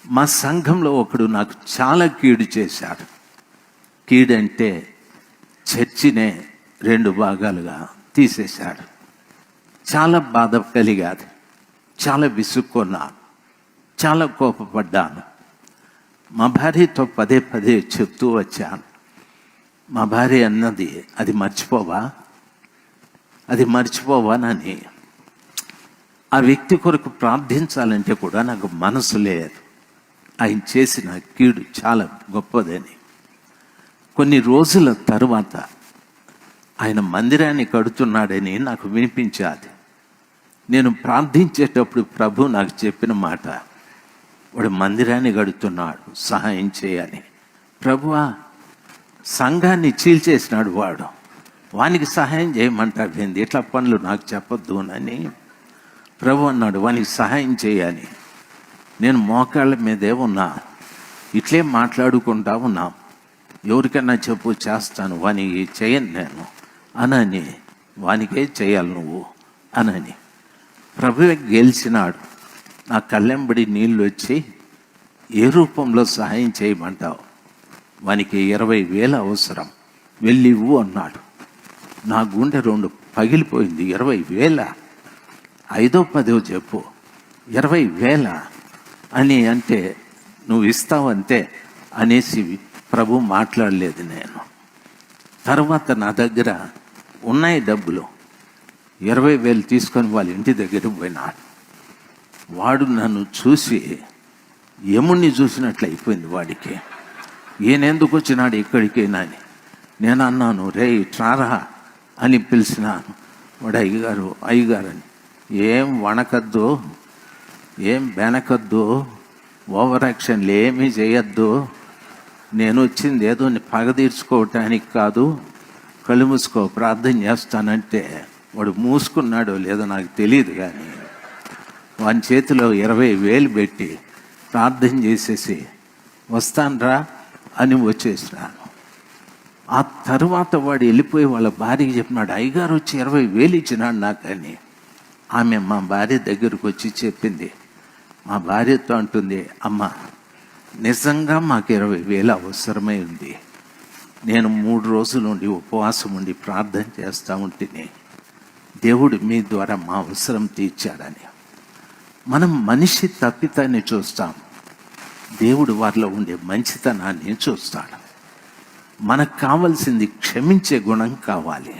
మా సంఘంలో ఒకడు నాకు చాలా కీడు చేశాడు. కీడంటే చర్చినే 2 భాగాలుగా తీసేశాడు. చాలా బాధ కలిగాది, చాలా విసుక్కున్నాను, చాలా కోపపడ్డాను. మా భార్యతో పదే పదే చెప్తూ వచ్చాను. మా భార్య అన్నది, అది మర్చిపోవానని. ఆ వ్యక్తి కొరకు ప్రార్థించాలంటే కూడా నాకు మనసు లేదు. ఆయన చేసిన కీడు చాలా గొప్పదని. కొన్ని రోజుల తరువాత ఆయన మందిరాన్ని కడుతున్నాడని నాకు వినిపించాది. నేను ప్రార్థించేటప్పుడు ప్రభు నాకు చెప్పిన మాట, వాడు మందిరాన్ని కడుతున్నాడు, సహాయం చేయని. ప్రభువా, సంఘాన్ని చీల్చేసినాడు వాడు, వానికి సహాయం చేయమంటాడు ఏంది? ఇట్లా పనులు నాకు చెప్పొద్దు అని ప్రభు అన్నాడు, వానికి సహాయం చేయని. నేను మోకాళ్ళ మీదే ఉన్నా, ఇట్లే మాట్లాడుకుంటా ఉన్నాం. ఎవరికైనా చెప్పు, చేస్తాను, వానికి చేయను నేను అనని, వానికే చేయాలి నువ్వు అనని. ప్రభువే గెలిచినాడు. నా కళ్ళెంబడి నీళ్ళు వచ్చి, ఏ రూపంలో సహాయం చేయమంటావు? వానికి 20,000 అవసరం, వెళ్ళి ఇవ్వు అన్నాడు. నా గుండె 2 పగిలిపోయింది. 20,000? 5ో 10ో చెప్పు, 20,000 అని అంటే నువ్వు ఇస్తావంతే అనేసి ప్రభు మాట్లాడలేదు. నేను తర్వాత నా దగ్గర ఉన్నాయి డబ్బులు, 20,000 తీసుకొని వాళ్ళ ఇంటి దగ్గరికి పోయినాడు. వాడు నన్ను చూసి యముణ్ణి చూసినట్లు అయిపోయింది వాడికి. ఈయనెందుకు వచ్చినాడు ఇక్కడికి అని నేను అన్నాను. రే ట్రారా అని పిలిచినాను. వాడు అయ్యగారు అని. ఏం వణకద్దు, ఏం బెనకద్దు, ఓవర్ యాక్షన్లు ఏమీ చేయొద్దు. నేను వచ్చింది ఏదో పగ తీర్చుకోవటానికి కాదు, కళ్ళు మూసుకో, ప్రార్థన చేస్తానంటే వాడు మూసుకున్నాడో లేదో నాకు తెలియదు, కానీ వాని చేతిలో 20,000 పెట్టి ప్రార్థన చేసేసి వస్తానరా అని వచ్చేసినాను. ఆ తరువాత వాడు వెళ్ళిపోయి వాళ్ళ భార్యకి చెప్పినాడు, అయ్యగారు వచ్చి 20,000 ఇచ్చినాడు నాకని. ఆమె మా భార్య దగ్గరకు వచ్చి చెప్పింది. మా భార్యతో అంటుంది, అమ్మ, నిజంగా మాకు 20,000 అవసరమై ఉంది. నేను 3 రోజుల నుండి ఉపవాసం ఉండి ప్రార్థన చేస్తూ ఉంటేనే దేవుడు మీ ద్వారా మా అవసరం తీర్చాడని. మనం మనిషి తప్పితాన్ని చూస్తాం, దేవుడు వారిలో ఉండే మంచితనాన్ని చూస్తాడు. మనకు కావాల్సింది క్షమించే గుణం కావాలి.